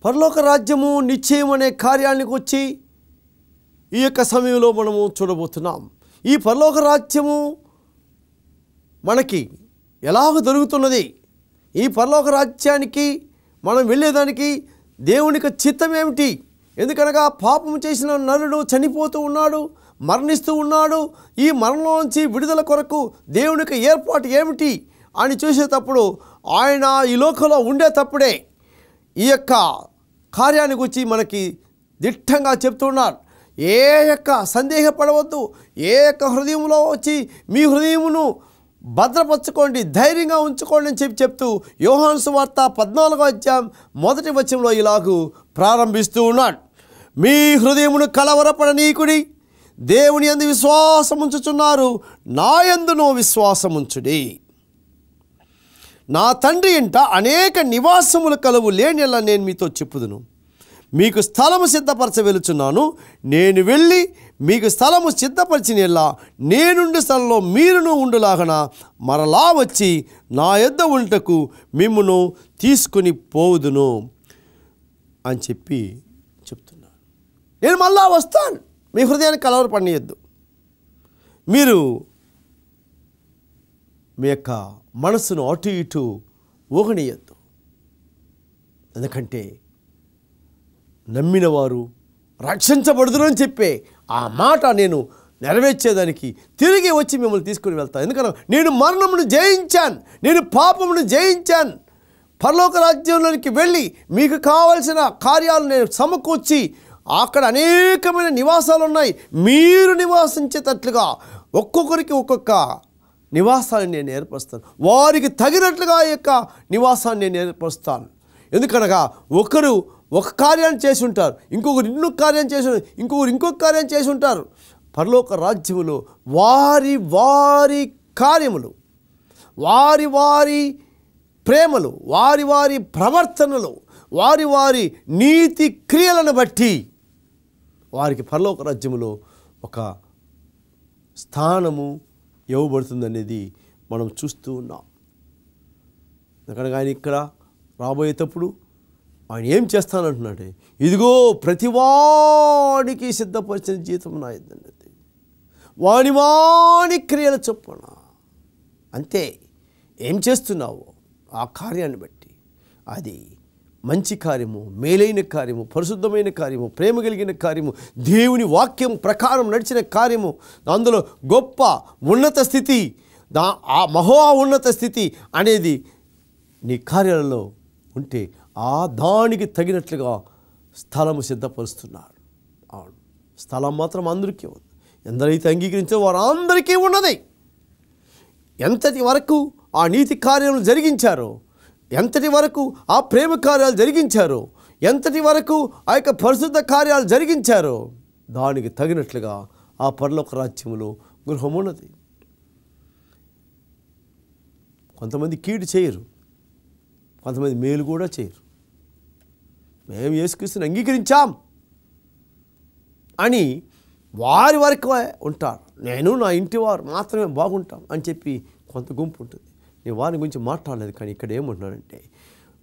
పరలోక రాజ్యము నిశ్చయం అనే కార్యానికి వచ్చి ఈ యొక్క సమయంలో మనము చూడబోతున్నాం. ఈ పరలోక రాజ్యము మనకి ఎలాగ దొరుకుతున్నది, ఈ పరలోక రాజ్యానికి మనం వెళ్ళేదానికి దేవునికి చిత్తం ఏమిటి? ఎందుకనగా పాపము చేసిన నరుడు చనిపోతూ ఉన్నాడు, మరణిస్తూ ఉన్నాడు. ఈ మరణంలోంచి విడుదల కొరకు దేవునికి ఏర్పాటు ఏమిటి అని చూసేటప్పుడు ఆయన ఈ లోకంలో ఉండేటప్పుడే ఈ యొక్క కార్యానికి వచ్చి మనకి దిట్టంగా చెప్తున్నారు. ఏ యొక్క సందేహపడవద్దు, ఏ యొక్క హృదయంలో వచ్చి మీ హృదయమును భద్రపరచుకోండి, ధైర్యంగా ఉంచుకోండి అని చెప్తూ యోహాను సువార్త 14వ అధ్యాయం 1వ వచనంలో ఇలాగూ ప్రారంభిస్తూ ఉన్నాడు. మీ హృదయమును కలవరపడనీకుడి, దేవుని యందు విశ్వాసముంచుచున్నారు, నా యందును విశ్వాసముంచుడి. నా తండ్రి ఇంట అనేక నివాసములు కలవు, లేనిలా నేను మీతో చెప్పుదును. మీకు స్థలము సిద్ధపరచ వెలుచున్నాను. నేను వెళ్ళి మీకు స్థలము సిద్ధపరిచినలా నేనుండే స్థలంలో మీరును ఉండులాగన మరలా వచ్చి నా యొద్ద ఉంటకు మిమ్మును తీసుకుని పోవుదును అని చెప్తున్నాను. నేను మళ్ళా వస్తాను. మీ హృదయాన్ని కలవరపడనీయద్దు. మీరు మీ యొక్క మనసును అటు ఇటు ఊగనీయద్దు. ఎందుకంటే నమ్మిన వారు రక్షించబడుదురు అని చెప్పే ఆ మాట నేను నెరవేర్చేదానికి తిరిగి వచ్చి మిమ్మల్ని తీసుకుని వెళ్తాను. ఎందుకంటే నేను మరణమును జయించాను, నేను పాపమును జయించాను. పరలోక రాజ్యంలోనికి వెళ్ళి మీకు కావలసిన కార్యాలు నేను సమకూర్చి అక్కడ అనేకమైన నివాసాలు ఉన్నాయి. మీరు నివాసించేటట్లుగా ఒక్కొక్కరికి ఒక్కొక్క నివాసాన్ని నేను ఏర్పరుస్తాను. వారికి తగినట్లుగా ఈ యొక్క నివాసాన్ని నేను ఏర్పరుస్తాను. ఎందుకనగా ఒకరు ఒక కార్యాన్ని చేసి ఉంటారు, ఇంకొకరు ఇంకొక కార్యం చేసి ఇంకొక కార్యం చేసి ఉంటారు. పరలోక రాజ్యములో వారి వారి కార్యములు, వారి వారి ప్రేమలు, వారి వారి ప్రవర్తనలు, వారి వారి నీతి క్రియలను బట్టి వారికి పరలోక రాజ్యములో ఒక స్థానము ఇవ్వబడుతుందనేది మనం చూస్తూ ఉన్నాం. ఎందుకనగా ఆయన ఇక్కడ రాబోయేటప్పుడు ఆయన ఏం చేస్తానంటున్నాడే, ఇదిగో ప్రతివాడికి సిద్ధపరిచిన జీతం నా ఇద్దన్నది, వాని వాని క్రియల చొప్పున. అంతే, ఏం చేస్తున్నావో ఆ కార్యాన్ని బట్టి అది మంచి కార్యము, మేలైన కార్యము, పరిశుద్ధమైన కార్యము, ప్రేమ కలిగిన కార్యము, దేవుని వాక్యం ప్రకారం నడిచిన కార్యము, అందులో గొప్ప ఉన్నత స్థితి, ఆ మహో ఉన్నత స్థితి అనేది నీ కార్యాలలో ఉంటే ఆ దానికి తగినట్లుగా స్థలము సిద్ధపరుస్తున్నారు. అవును, స్థలం మాత్రం అందరికీ ఉంది. ఎందరైతే అంగీకరించో వారు అందరికీ ఉన్నది. ఎంతటి వరకు ఆ నీతి కార్యాలు జరిగించారో, ఎంతటి వరకు ఆ ప్రేమ కార్యాలు జరిగించారో, ఎంతటి వరకు ఆ యొక్క పరిశుద్ధ కార్యాలు జరిగించారో దానికి తగినట్లుగా ఆ పరలోక రాజ్యములో గృహం ఉన్నది. కొంతమంది కీడు చేయరు, కొంతమంది మేలు కూడా చేయరు. మేము యేసుక్రీస్తుని అంగీకరించాం అని వారి వరకు ఉంటారు. నేను నా ఇంటి వారు మాత్రమే బాగుంటాం అని చెప్పి కొంత గుంపు ఉంటుంది. నేను వారి గురించి మాట్లాడలేదు. కానీ ఇక్కడ ఏమంటున్నానంటే,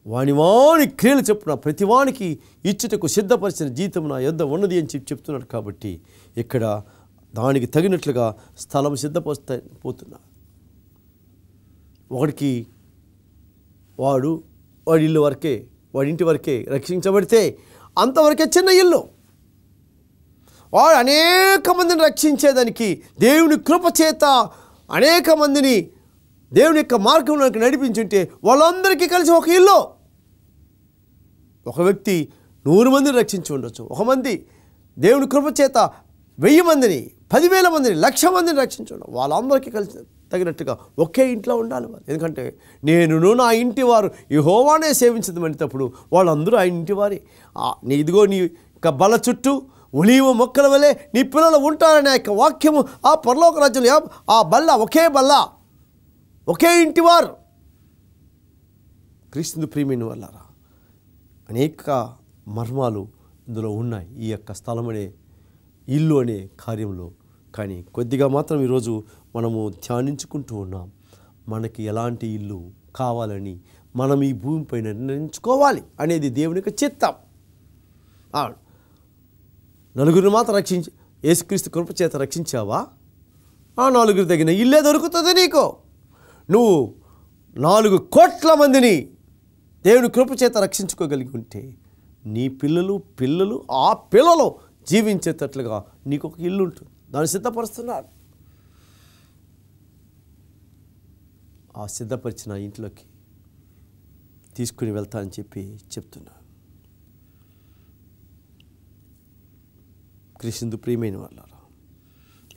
వాని క్రియలు చెప్పున ప్రతివానికి ఇచ్చుటకు సిద్ధపరిచిన జీతం నా యొద్ద ఉన్నది అని చెప్తున్నాడు. కాబట్టి ఇక్కడ దానికి తగినట్లుగా స్థలం సిద్ధపరుపోతున్నారు. ఒకడికి వాడి ఇల్లు వరకే, వాడి ఇంటి వరకే రక్షించబడితే అంతవరకే చిన్న ఇల్లు. వాడు అనేక మందిని రక్షించేదానికి దేవుని కృప చేత అనేక మందిని దేవుని యొక్క మార్గంలోకి నడిపించుంటే వాళ్ళందరికీ కలిసి ఒక ఇల్లు. ఒక వ్యక్తి 100 మందిని రక్షించి ఉండొచ్చు. ఒక మంది దేవుని కృప చేత 1000 మందిని, 10,000 మందిని, 1,00,000 మందిని రక్షించి ఉండవు. వాళ్ళందరికీ కలిసి తగినట్టుగా ఒకే ఇంట్లో ఉండాలి వాళ్ళు. ఎందుకంటే నేను నా ఇంటి వారు యెహోవానే సేవించదమనేటప్పుడు వాళ్ళందరూ ఆ ఇంటి వారి. ఇదిగో నీ యొక్క బల చుట్టూ ఒలీవ మొక్కల వలె నీ పిల్లలు ఉంటారనే యొక్క వాక్యము ఆ పరలోక రాజ్యంలో ఆ బల్ల ఒకే బల్ల, ఒకే ఇంటివారు. క్రీస్తు ప్రియమైన వాళ్ళారా, అనేక మర్మాలు ఇందులో ఉన్నాయి ఈ యొక్క స్థలం అనే ఇల్లు అనే కార్యంలో. కానీ కొద్దిగా మాత్రం ఈరోజు మనము ధ్యానించుకుంటూ ఉన్నాం. మనకి ఎలాంటి ఇల్లు కావాలని మనం ఈ భూమిపైన నిర్ణయించుకోవాలి అనేది దేవుని యొక్క చిత్తం. నలుగురిని మాత్రం రక్షించి యేసుక్రీస్తు కృప చేత రక్షించావా? ఆ నలుగురు తగిన ఇల్లే దొరుకుతుంది నీకు. నువ్వు 4 కోట్ల మందిని దేవుని కృప చేత రక్షించుకోగలిగి ఉంటే నీ పిల్లలు ఆ పిల్లలు జీవించేటట్లుగా నీకు ఒక ఇల్లు ఉంటుంది. దాన్ని సిద్ధపరుస్తున్నాడు. ఆ సిద్ధపరిచిన ఇంట్లోకి తీసుకుని వెళ్తా అని చెప్పి చెప్తున్నాను. క్రీస్తు ప్రియమైన వాళ్ళారా,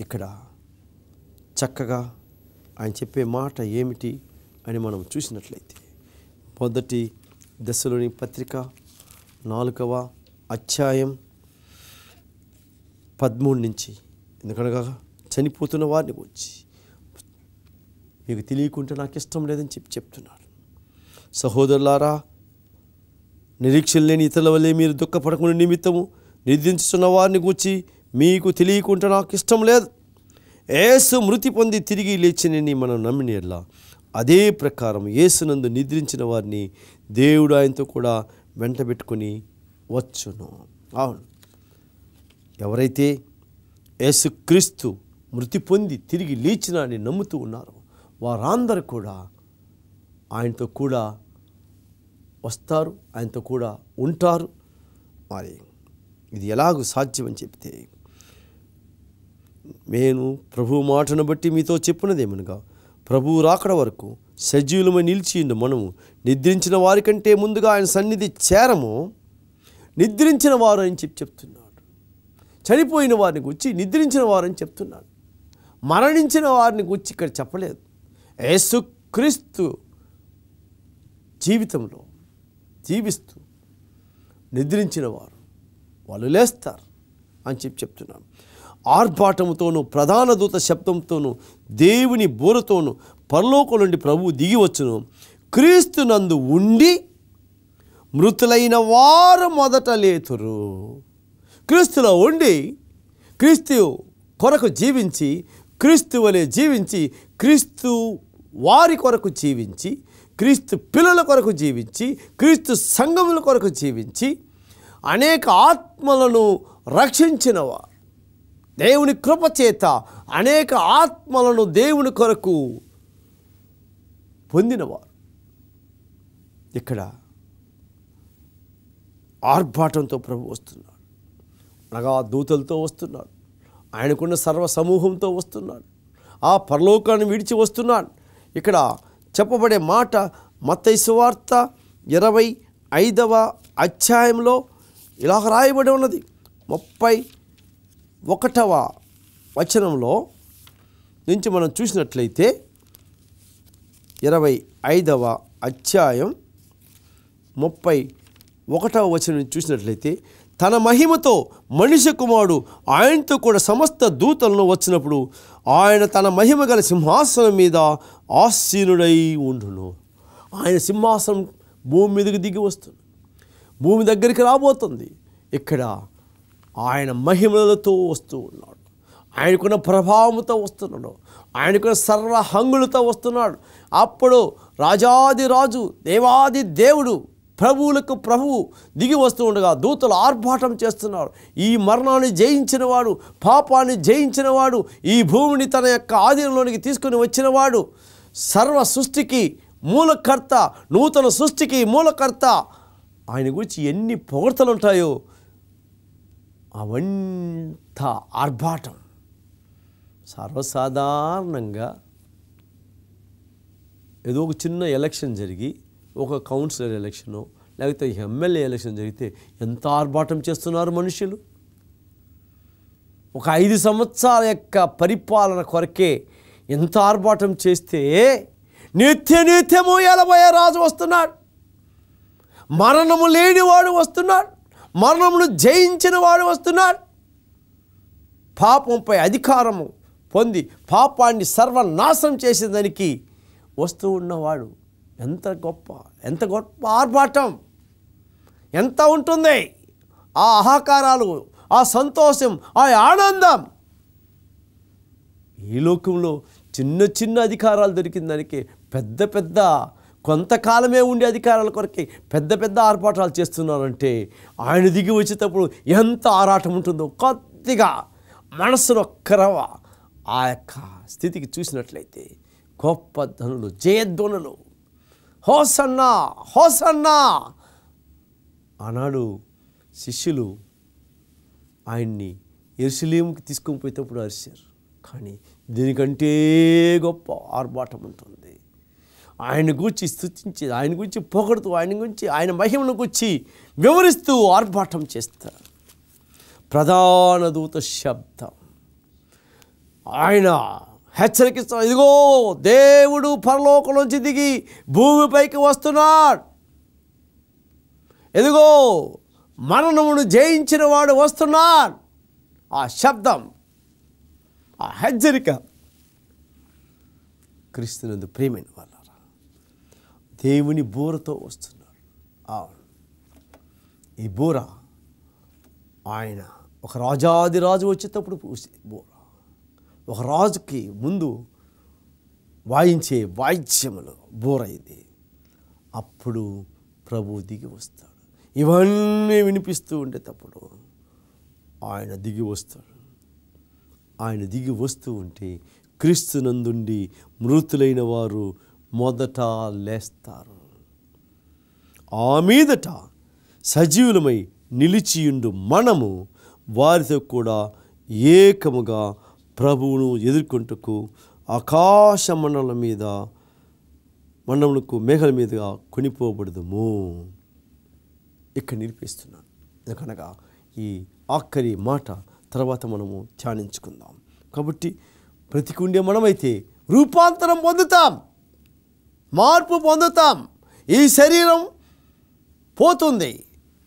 ఇక్కడ చక్కగా ఆయన చెప్పే మాట ఏమిటి అని మనం చూసినట్లయితే, మొదటి దశలోని పత్రిక 4వ అధ్యాయం 13 నుంచి, ఎందుకనగా చనిపోతున్న వారిని గురించి మీకు తెలియకుంటే నాకు ఇష్టం లేదని చెప్తున్నాడు. సహోదరులారా, నిరీక్షణ లేని ఇతరుల వల్లే మీరు దుఃఖపడకుండా నిమిత్తము నిద్రించుతున్న వారిని గూర్చి మీకు తెలియకుంటే నాకు ఇష్టం లేదు. యేసు మృతి పొంది తిరిగి లేచినని మనం నమ్మినట్లా అదే ప్రకారం యేసునందు నిద్రించిన వారిని దేవుడు ఆయనతో కూడా వెంటబెట్టుకొని వచ్చును. అవును, ఎవరైతే యేసుక్రీస్తు మృతి పొంది తిరిగి లేచిన అని నమ్ముతూ ఉన్నారో వారందరూ కూడా ఆయనతో కూడా వస్తారు, ఆయనతో కూడా ఉంటారు. మరి ఇది ఎలాగూ సాధ్యమని చెప్తే, నేను ప్రభు మాటను బట్టి మీతో చెప్పున్నదేమనగా, ప్రభువు రాకడ వరకు సజీవులమై నిలిచిండు మనము నిద్రించిన వారికంటే ముందుగా ఆయన సన్నిధి చేరము. నిద్రించిన వారు అని చెప్తున్నాడు. చనిపోయిన వారిని గురించి నిద్రించిన వారని చెప్తున్నాడు. మరణించిన వారిని గురించి ఇక్కడ చెప్పలేదు. యేసుక్రీస్తు జీవితంలో జీవిస్తూ నిద్రించిన వారు వాళ్ళు లేస్తారు అని చెప్తున్నాను. ఆర్భాటముతోనూ ప్రధాన దూత శబ్దంతోనూ దేవుని బోరతోనూ పరలోకం నుండి ప్రభువు దిగి వచ్చును. క్రీస్తు నందు ఉండి మృతులైన వారు మొదట లేతురు. క్రీస్తులో ఉండి క్రీస్తు కొరకు జీవించి, క్రీస్తు వలె జీవించి, క్రీస్తు వారి కొరకు జీవించి, క్రీస్తు పిల్లల కొరకు జీవించి, క్రీస్తు సంఘముల కొరకు జీవించి అనేక ఆత్మలను రక్షించినవారు, దేవుని కృప చేత అనేక ఆత్మలను దేవుని కొరకు పొందినవారు ఇక్కడ ఆర్భాటంతో ప్రభు వస్తున్నాడు. అనగా దూతలతో వస్తున్నాడు. ఆయనకున్న సర్వ సమూహంతో వస్తున్నాడు. ఆ పరలోకాన్ని విడిచి వస్తున్నాడు. ఇక్కడ చెప్పబడే మాట మత్తయి సువార్త 25వ అధ్యాయంలో ఇలా రాయబడి ఉన్నది. 31వ వచనంలో నుంచి మనం చూసినట్లయితే 25వ అధ్యాయం 31వ వచనం చూసినట్లయితే, తన మహిమతో మనిషి కుమారుడు ఆయనతో కూడా సమస్త దూతలను వచ్చినప్పుడు ఆయన తన మహిమ గల సింహాసనం మీద ఆసీనుడై ఉండును. ఆయన సింహాసనం భూమి మీదకి దిగి వస్తుంది, భూమి దగ్గరికి రాబోతుంది. ఇక్కడ ఆయన మహిమలతో వస్తూ ఉన్నాడు. ఆయనకున్న ప్రభావంతో వస్తున్నాడు. ఆయనకున్న సర్వ హంగులతో వస్తున్నాడు. అప్పుడు రాజాది రాజు దేవాది దేవుడు ప్రభువులకు ప్రభువు దిగి వస్తూ ఉండగా దూతలు ఆర్భాటం చేస్తున్నారు. ఈ మరణాన్ని జయించినవాడు, పాపాన్ని జయించినవాడు, ఈ భూమిని తన యొక్క ఆధీనంలోనికి తీసుకొని వచ్చినవాడు, సర్వ సృష్టికి మూలకర్త, నూతన సృష్టికి మూలకర్త, ఆయన గురించి ఎన్ని పొగడ్తలు ఉంటాయో అవంతా ఆర్భాటం. సర్వసాధారణంగా ఏదో ఒక చిన్న ఎలక్షన్ జరిగి, ఒక కౌన్సిలర్ ఎలక్షను లేకపోతే ఎమ్మెల్యే ఎలక్షన్ జరిగితే ఎంత ఆర్భాటం చేస్తున్నారు మనుషులు. ఒక 5 సంవత్సరాల యొక్క పరిపాలన కొరకే ఎంత ఆర్భాటం చేస్తే, నిత్యము ఎలబోయే రాజు వస్తున్నాడు, మరణము లేనివాడు వస్తున్నాడు, మరణమును జయించిన వాడు వస్తున్నాడు, పాపంపై అధికారము పొంది పాపాన్ని సర్వనాశనం చేసేదానికి వస్తూ ఉన్నవాడు. ఎంత గొప్ప ఆర్భాటం ఎంత ఉంటుంది. ఆ అహంకారాలు, ఆ సంతోషం, ఆ ఆనందం. ఈ లోకంలో చిన్న చిన్న అధికారాలు దొరికిన దానికి పెద్ద పెద్ద కొంతకాలమే ఉండే అధికారాల కొరకే పెద్ద పెద్ద ఆర్భాటాలు చేస్తున్నారంటే ఆయన దిగి వచ్చేటప్పుడు ఎంత ఆరాటం ఉంటుందో కొద్దిగా మనసులో ఒక్కరవ ఆ యొక్క స్థితికి చూసినట్లయితే గొప్ప ధనులు, జయధ్వనులు, హోసన్నా హోసన్నా ఆనాడు శిష్యులు ఆయన్ని యెరూషలేముకి తీసుకొని పోయేటప్పుడు అరిచారు. కానీ దీనికంటే గొప్ప ఆర్భాటం ఉంటుంది. ఆయన గురించి స్తుతించి, ఆయన గురించి పొగడుతూ, ఆయన గురించి, ఆయన మహిమను గురించి వివరిస్తూ ఆర్భాటం చేస్తారు. ప్రధాన దూత శబ్దం, ఆయన హెచ్చరికిస్తాడు, ఇదిగో దేవుడు పరలోకంలోంచి దిగి భూమిపైకి వస్తున్నాడు, ఇదిగో మరణమును జయించిన వాడు వస్తున్నాడు. ఆ శబ్దం, ఆ హెచ్చరిక క్రీస్తునందు ప్రియమైన వాళ్ళారా, దేవుని బూరతో వస్తున్నాడు. అవును, ఈ బూర ఆయన ఒక రాజాదిరాజు వచ్చేటప్పుడు బూర, ఒక రాజుకి ముందు వాయించే వాయిద్యములు బూర ఇది. అప్పుడు ప్రభువు దిగి వస్తాడు. ఇవన్నీ వినిపిస్తూ ఉండేటప్పుడు ఆయన దిగి వస్తాడు. ఆయన దిగి వస్తూ ఉంటే క్రీస్తునందుండి మృతులైన వారు మొదట లేస్తారు. ఆ మీదట సజీవులమై నిలిచియుండు మనము వారితో కూడా ఏకముగా ప్రభువును ఎదుర్కొంటకు ఆకాశ మండలములకు మేఘల మీదుగా కొనిపోబడదుము. ఇక్కడ నిలిపిస్తున్నాను, ఎందుకనగా ఈ ఆఖరి మాట తర్వాత మనము ధ్యానించుకుందాం. కాబట్టి బ్రతికుండే మనమైతే రూపాంతరం పొందుతాం, మార్పు పొందుతాం. ఈ శరీరం పోతుంది.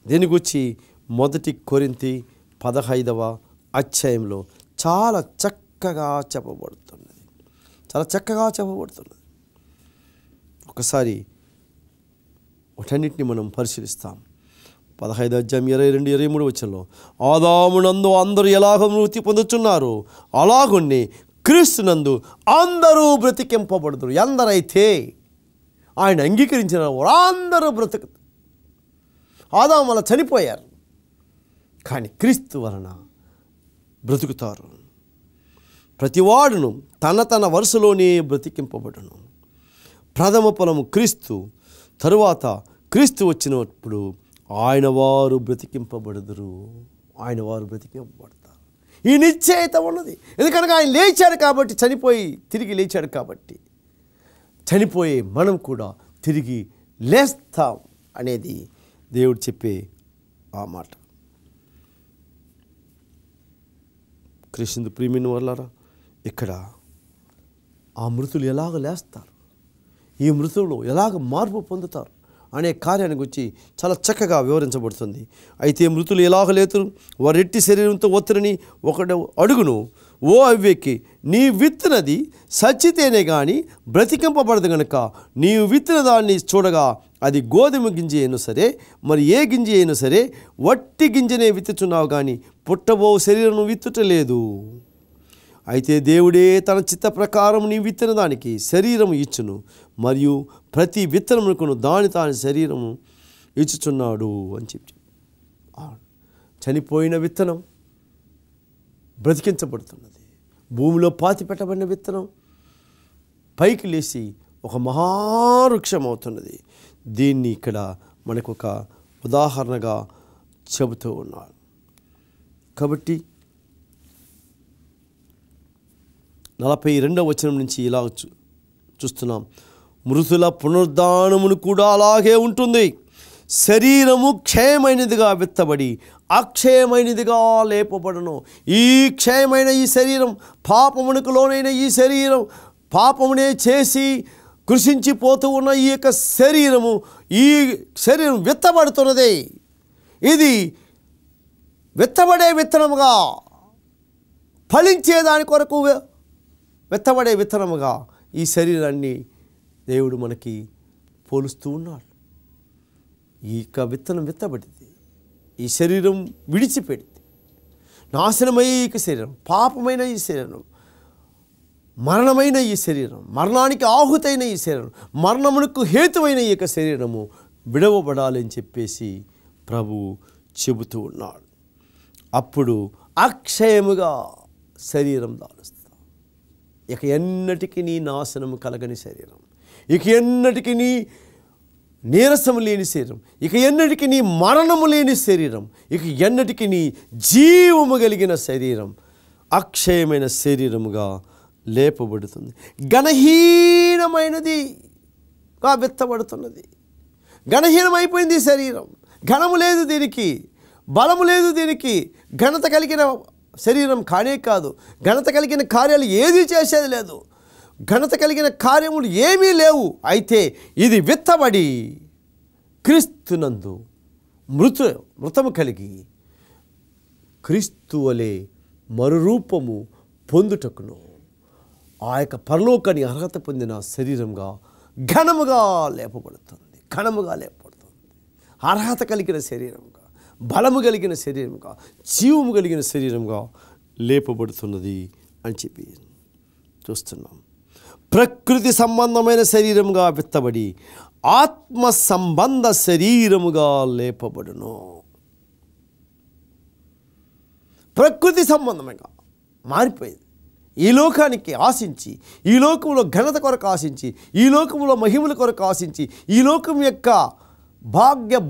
దీని గురించి 1 కొరింథీ 15వ అధ్యాయంలో చాలా చక్కగా చెప్పబడుతున్నది. ఒకసారి వాటన్నిటిని మనం పరిశీలిస్తాం. 15వ అధ్యాయం 22-23 వచనంలో, ఆదామునందు అందరూ ఎలాగ మృతి పొందుతున్నారు అలాగున్నే క్రీస్తునందు అందరూ బ్రతికింపబడుదురు. ఎందరైతే ఆయన అంగీకరించిన వారందరూ బ్రతుకుతారు. ఆదాము వల్ల చనిపోయారు, కానీ క్రీస్తు వలన బ్రతుకుతారు. ప్రతివాడును తన వరుసలోనే బ్రతికింపబడును. ప్రథమ ఫలము క్రీస్తు, తరువాత క్రీస్తు వచ్చినప్పుడు ఆయన వారు బ్రతికింపబడుదురు. ఈ నిశ్చయిత ఉన్నది. ఎందుకనగా ఆయన లేచాడు కాబట్టి, చనిపోయి తిరిగి లేచాడు కాబట్టి, చనిపోయే మనం కూడా తిరిగి లేస్తాం అనేది దేవుడు చెప్పే ఆ మాట. క్రీస్తు ప్రియమైన వాళ్ళారా, ఇక్కడ ఆ మృతులు ఎలాగ లేస్తారు, ఈ మృతులు ఎలాగ మార్పు పొందుతారు అనే కార్యాన్ని గురించి చాలా చక్కగా వివరించబడుతుంది. అయితే మృతులు ఎలాగ లేతురు, వారు ఎట్టి శరీరంతో ఒత్తిడిని ఒకడు అడుగును, ఓ అవ్వేకి నీ విత్తినది సచ్చితేనే కానీ బ్రతికింపబడదు గనుక నీవు విత్తిన దాన్ని చూడగా అది గోధుమ గింజ అయినా సరే, మరి ఏ గింజ అయినా సరే వట్టి గింజనే విత్తుచున్నావు కానీ పుట్టబో శరీరం విత్తుటలేదు. అయితే దేవుడే తన చిత్త ప్రకారం నీ విత్తన దానికి శరీరం ఇచ్చును, మరియు ప్రతి విత్తనమునకును దాని శరీరము ఇచ్చుచున్నాడు అని చెప్పి, చనిపోయిన విత్తనం బ్రతికించబడుతున్నది. భూమిలో పాతిపెట్టబడిన విత్తనం పైకి లేచి ఒక మహావృక్షం అవుతున్నది. దీన్ని ఇక్కడ మనకు ఒక ఉదాహరణగా చెబుతూ ఉన్నాడు. కాబట్టి 42వ వచనం నుంచి ఇలా చూస్తున్నాం, మృతుల పునరుద్ధానమును కూడా అలాగే ఉంటుంది. శరీరము క్షయమైనదిగా విత్తబడి అక్షయమైనదిగా లేపబడును. ఈ క్షయమైన ఈ శరీరం, పాపమునకు లోనైన ఈ శరీరం, పాపమునే చేసి కృషించిపోతూ ఉన్న ఈ యొక్క ఈ శరీరం విత్తబడుతున్నది. ఇది విత్తబడే విత్తనముగా, ఫలించేదాని కొరకు విత్తబడే విత్తనముగా ఈ శరీరాన్ని దేవుడు మనకి పోలుస్తూ ఉన్నాడు. ఈ విత్తనం విత్తబడింది, ఈ శరీరం విడిచిపెడింది. నాశనమయ్యే ఈ శరీరం, పాపమైన ఈ శరీరం మరణమైన ఈ శరీరం, మరణానికి ఆహుతైన ఈ శరీరం, మరణమునకు హేతువైన ఈ యొక్క శరీరము విడవబడాలి అని చెప్పేసి ప్రభువు చెబుతూ ఉన్నాడు. అప్పుడు అక్షయముగా శరీరం దాలుస్తాం. ఇక ఎన్నటికీ నీ నాశనము కలగని శరీరం, ఇక ఎన్నటికీ నీ నీరసము లేని శరీరం, ఇక ఎన్నటికీ నీ మరణము లేని శరీరం, ఇక ఎన్నటికీ నీ జీవము కలిగిన శరీరం అక్షయమైన శరీరముగా లేపబడుతుంది. ఘనహీనమైనదిగా విత్తబడుతున్నది. ఘనహీనమైపోయింది ఈ శరీరం. ఘనము లేదు దీనికి, బలము లేదు దీనికి. ఘనత కలిగిన శరీరం కానే కాదు. ఘనత కలిగిన కార్యాలు ఏది చేసేది లేదు. ఘనత కలిగిన కార్యములు ఏమీ లేవు. అయితే ఇది విత్తబడి క్రీస్తునందు మృతము కలిగి క్రీస్తు వలె మరురూపము పొందుటకును ఆ యొక్క పరలోకాన్ని అర్హత పొందిన శరీరంగా ఘనముగా లేపబడుతుంది. అర్హత కలిగిన శరీరంగా, బలము కలిగిన శరీరంగా, జీవము కలిగిన శరీరంగా లేపబడుతున్నది అని చెప్పి చూస్తున్నాం. ప్రకృతి సంబంధమైన శరీరముగా విత్తబడి ఆత్మ సంబంధ శరీరముగా లేపబడును. ప్రకృతి సంబంధంగా మారిపోయింది. ఈ లోకానికి ఆశించి, ఈ లోకంలో ఘనత కొరకు ఆశించి, ఈ లోకంలో మహిమల కొరకు ఆశించి, ఈ లోకం యొక్క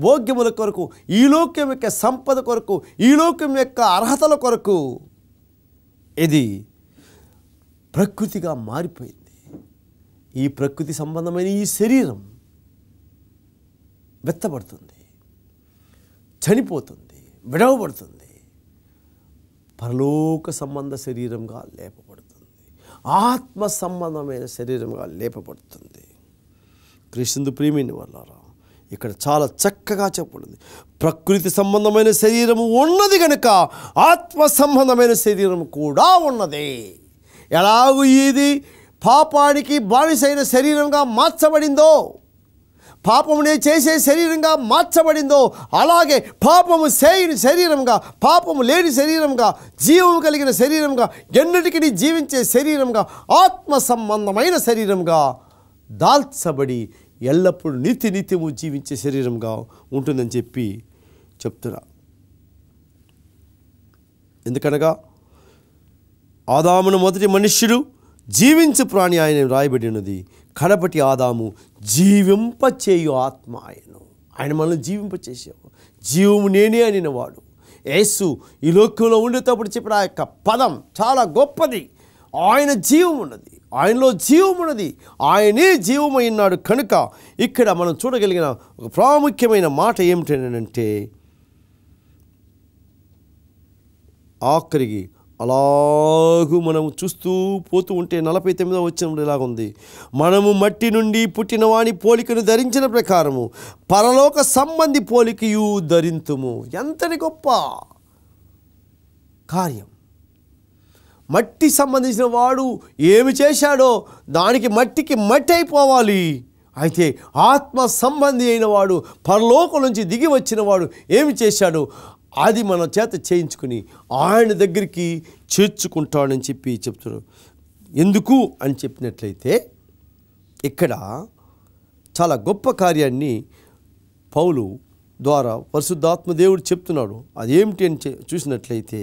భోగ్యముల కొరకు, ఈ లోకం యొక్క సంపద కొరకు, ఈ లోకం యొక్క అర్హతల కొరకు ఇది ప్రకృతిగా మారిపోయింది. ఈ ప్రకృతి సంబంధమైన ఈ శరీరం వెత్తబడుతుంది, చనిపోతుంది, విడవబడుతుంది. పరలోక సంబంధ శరీరంగా లేపబడుతుంది. ఆత్మ సంబంధమైన శరీరంగా లేపబడుతుంది. క్రీస్తు ప్రియమైన వాళ్ళారా, ఇక్కడ చాలా చక్కగా చెప్పబడింది. ప్రకృతి సంబంధమైన శరీరము ఉన్నది కనుక ఆత్మ సంబంధమైన శరీరం కూడా ఉన్నది. ఎలాగూ ఇది పాపానికి బానిసైన శరీరంగా మార్చబడిందో, పాపమునే చేసే శరీరంగా మార్చబడిందో, అలాగే పాపము చేయని శరీరంగా, పాపము లేని శరీరంగా, జీవము కలిగిన శరీరంగా, ఎన్నటికీ జీవించే శరీరంగా, ఆత్మ సంబంధమైన శరీరంగా దాల్చబడి ఎల్లప్పుడూ నిత్యము జీవించే శరీరంగా ఉంటుందని చెప్పి చెప్తున్నా. ఎందుకనగా ఆదామును మొదటి మనుష్యుడు జీవించు ప్రాణి ఆయన రాయబడి ఉన్నది. కడపటి ఆదాము జీవింపచేయు ఆత్మ ఆయన మనల్ని జీవింపచేసేవాడు. జీవము నేనే అనినవాడు. యేసు ఈ లోకంలో ఉండేటప్పుడు చెప్పిన ఆ యొక్క పదం చాలా గొప్పది. ఆయన జీవం ఉన్నది, ఆయనలో జీవం ఉన్నది, ఆయనే జీవమైనాడు. కనుక ఇక్కడ మనం చూడగలిగిన ఒక ప్రాముఖ్యమైన మాట ఏమిటంటే, ఆఖరికి అలాగూ మనము చూస్తూ పోతూ ఉంటే 49వ వచనంలో ఇలాగ ఉంది, మనము మట్టి నుండి పుట్టిన వాని పోలికను ధరించిన ప్రకారము పరలోక సంబంధి పోలికయు ధరింతుము. ఎంతటి గొప్ప కార్యం! మట్టి సంబంధించిన వాడు ఏమి చేశాడో దానికి మట్టికి మట్టి అయిపోవాలి. అయితే ఆత్మ సంబంధి అయిన వాడు, పరలోకం నుంచి దిగి వచ్చిన వాడు ఏమి చేశాడో అది మన చేత చేయించుకుని ఆయన దగ్గరికి చేర్చుకుంటాడని చెప్పి చెప్తున్నారు. ఎందుకు అని చెప్పినట్లయితే ఇక్కడ చాలా గొప్ప కార్యాన్ని పౌలు ద్వారా పరిశుద్ధాత్మ దేవుడు చెప్తున్నాడు. అదేమిటి అని చూసినట్లయితే,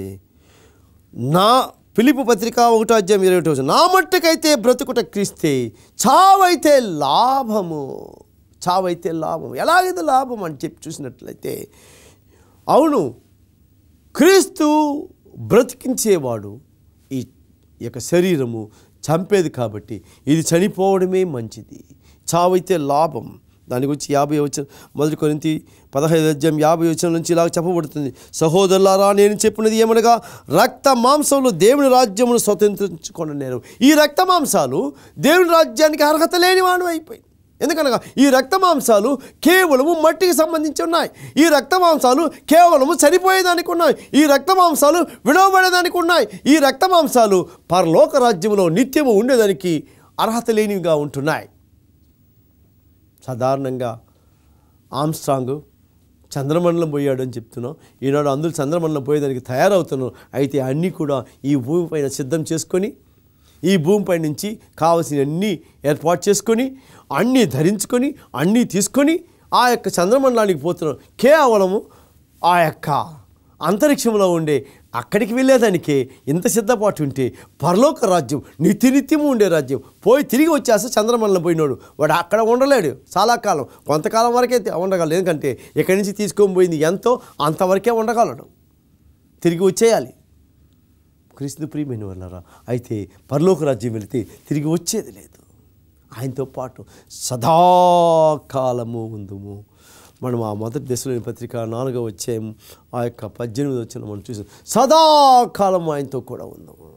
నా ఫిలిప్పీ పత్రిక 1:21 నా మట్టుకైతే బ్రతుకుట క్రీస్తే, చావైతే లాభము. ఎలాగైతే లాభం అని చెప్పి చూసినట్లయితే, అవును, క్రీస్తు బ్రతికించేవాడు. ఈ యొక్క శరీరము చంపేది కాబట్టి ఇది చనిపోవడమే మంచిది. చావైతే లాభం. దాని గురించి 50వ వచనం, 1 కొరింథీ 15:50 నుంచి ఇలాగ చెప్పబడుతుంది, సహోదరులారా నేను చెప్పినది ఏమనగా రక్త మాంసంలో దేవుని రాజ్యమును స్వతంత్రించుకొనలేరు. ఈ రక్త మాంసాలు దేవుని రాజ్యానికి అర్హత లేని వాడు అయిపోయింది. ఎందుకనగా ఈ రక్త మాంసాలు కేవలము మట్టికి సంబంధించి ఉన్నాయి. ఈ రక్త మాంసాలు కేవలము చనిపోయేదానికి ఉన్నాయి. ఈ రక్త మాంసాలు విడవబడేదానికి ఉన్నాయి. ఈ రక్త మాంసాలు పరలోక రాజ్యంలో నిత్యము ఉండేదానికి అర్హత లేనివిగా ఉంటున్నాయి. సాధారణంగా ఆమ్స్ట్రాంగ్ చంద్రమండలం పోయాడు అని చెప్తున్నాం. ఈనాడు అందరూ చంద్రమండలం పోయేదానికి తయారవుతున్నాం. అయితే అన్నీ కూడా ఈ భూమి పైన సిద్ధం చేసుకొని ఈ భూమిపై నుంచి కావలసినవన్నీ ఏర్పాటు చేసుకొని అన్నీ ధరించుకొని అన్నీ తీసుకొని ఆ యొక్క చంద్రమండలానికి పోతున్నాం. కేవలము ఆ యొక్క అంతరిక్షంలో ఉండే అక్కడికి వెళ్ళేదానికే ఇంత సిద్ధపాటు ఉంటే పరలోక రాజ్యం నిత్యనిత్యము ఉండే రాజ్యం. పోయి తిరిగి వచ్చేస్తే చంద్రమండలం పోయినోడు వాడు అక్కడ ఉండలేడు చాలా కాలం, కొంతకాలం వరకే ఉండగలడు. ఎందుకంటే ఇక్కడి నుంచి తీసుకొని పోయింది ఎంతో అంతవరకే ఉండగలడు, తిరిగి వచ్చేయాలి. క్రీస్తు ప్రియమైన వాళ్ళారా, అయితే పరలోక రాజ్యం వెళితే తిరిగి వచ్చేది లేదు. ఆయనతో పాటు సదాకాలము ఉందుము. మనం ఆ మొదటి దశలోని పత్రిక 4వ అధ్యాయం ఆ యొక్క 18వ వచనం మనం చూసాం. సదాకాలం ఆయనతో కూడా ఉందాము.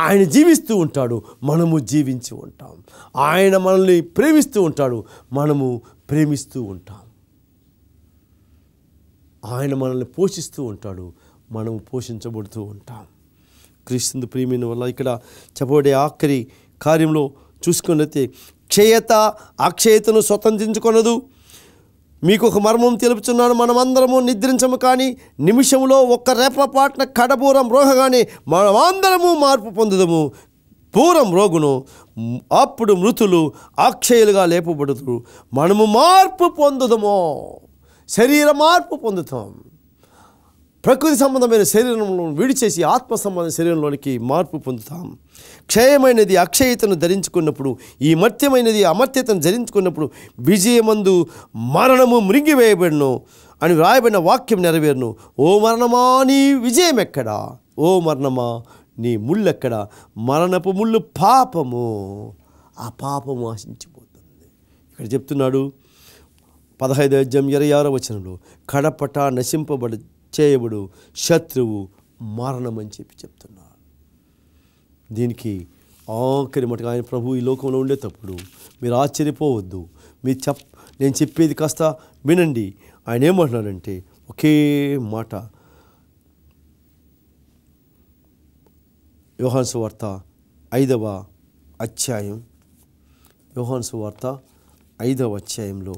ఆయన జీవిస్తూ ఉంటాడు, మనము జీవించి ఉంటాం. ఆయన మనల్ని ప్రేమిస్తూ ఉంటాడు, మనము ప్రేమిస్తూ ఉంటాం. ఆయన మనల్ని పోషిస్తూ ఉంటాడు, మనము పోషించబడుతూ ఉంటాం. క్రీస్తు ప్రియమైన వల్ల ఇక్కడ చెప్పబడే ఆఖరి కార్యంలో చూసుకున్నట్లయితే క్షయత అక్షయతను స్వతంత్రించుకొనదు. మీకు ఒక మర్మం తెలుపుచున్నాను, మనమందరము నిద్రించము, కానీ నిమిషంలో ఒక్క రెప్పపాటున కడబూరం రోగగానే మనమందరము మార్పు పొందుదము. పూరం రోగును, అప్పుడు మృతులు అక్షయులుగా లేపబడుతురు. మనము మార్పు పొందుదము, శరీర మార్పు పొందుతాం. ప్రకృతి సంబంధమైన శరీరంలో విడిచేసి ఆత్మ సంబంధమైన శరీరంలోనికి మార్పు పొందుతాం. క్షయమైనది అక్షయతను ధరించుకున్నప్పుడు, ఈ మర్త్యమైనది అమర్త్యతను ధరించుకున్నప్పుడు విజయమందు మరణము మృంగివేయబడును అని వ్రాయబడిన వాక్యం నెరవేరును. ఓ మరణమా నీ విజయం ఎక్కడా? ఓ మరణమా నీ ముళ్ళెక్కడా? మరణపు ముళ్ళు పాపము, ఆ పాపము ఆశించిపోతుంది. ఇక్కడ చెప్తున్నాడు 15వ అధ్యాయం 26వ వచనంలో, కడపట నశింపబడు చేయబడు శత్రువు మరణమని చెప్తున్నారు. దీనికి ఆఖరి మటుకు ఆయన ప్రభు ఈ లోకంలో ఉండేటప్పుడు మీరు ఆశ్చర్యపోవద్దు. నేను చెప్పేది కాస్త వినండి. ఆయన ఏమంటున్నాడంటే ఒకే మాట, యోహాను సువార్త 5వ అధ్యాయం, యోహాను సువార్త 5వ అధ్యాయంలో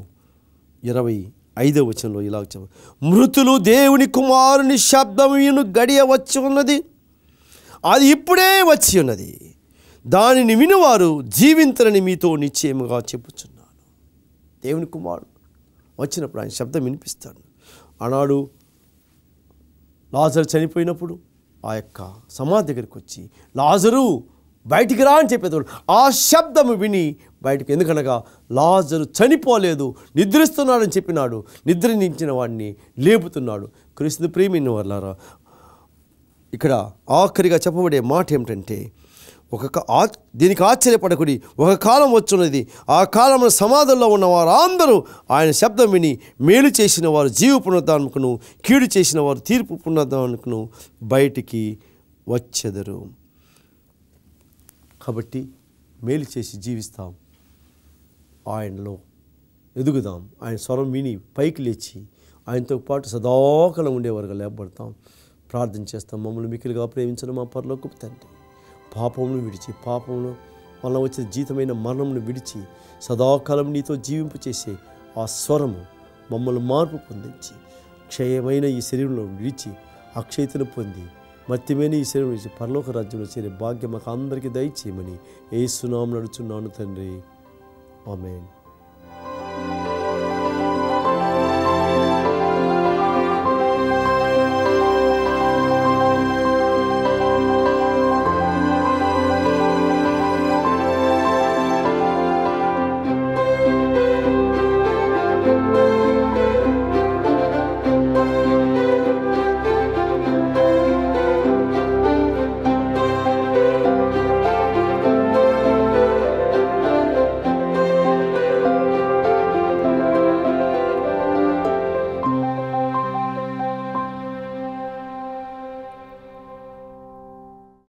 25వ వచనంలో ఇలా చెప్పారు, మృతులు దేవుని కుమారుని శబ్దమును గడియ వచ్చి ఉన్నది, అది ఇప్పుడే వచ్చి ఉన్నది, దానిని వినువారు జీవించరని మీతో నిశ్చయముగా చెప్పుచున్నాను. దేవుని కుమారుడు వచ్చినప్పుడు ఆయన శబ్దం వినిపిస్తాడు. ఆనాడు లాజరు చనిపోయినప్పుడు ఆ యొక్క సమాధి దగ్గరికి వచ్చి లాజరు బయటికి రా అని చెప్పేవాడు. ఆ శబ్దము విని బయటకు, ఎందుకనగా లాజరు చనిపోలేదు, నిద్రిస్తున్నాడని చెప్పినాడు. నిద్రించిన వాడిని లేపుతున్నాడు. క్రీస్తు ప్రియమైన వాళ్ళారా, ఇక్కడ ఆఖరిగా చెప్పబడే మాట ఏమిటంటే, దీనికి ఆశ్చర్యపడకుడి, ఒక కాలం వచ్చున్నది, ఆ కాలంలో సమాధుల్లో ఉన్నవారు అందరూ ఆయన శబ్దం విని మేలు చేసిన వారు జీవ పునరుద్ధానముకును, కీడు చేసిన వారు తీర్పు పునరుద్ధానముకును బయటికి వచ్చెదరు. కాబట్టి మేలు చేసి జీవిస్తాం, ఆయనలో ఎదుగుదాం, ఆయన స్వరం విని పైకి లేచి ఆయనతో పాటు సదాకాలం ఉండేవారుగా లేపబడతాం. ప్రార్థన చేస్తాం. మమ్మల్ని మిక్కిలిగా ప్రేమించిన మా పరలోకపు తండ్రి, పాపమును విడిచి, పాపమును వలన వచ్చిన జీతమైన మరణమును విడిచి సదాకాలం నీతో జీవింపు చేసే ఆ స్వరము మమ్మల్ని మార్పు పొందించి, క్షయమైన ఈ శరీరంలో విడిచి అక్షయతను పొంది మత్యమైన ఈ శరీరం విడిచి పరలోక రాజ్యంలో చేరే భాగ్యం మాకు అందరికీ దయచేయమని యేసు నామమున అడుగుచున్నాను తండ్రి. ఆమేన్.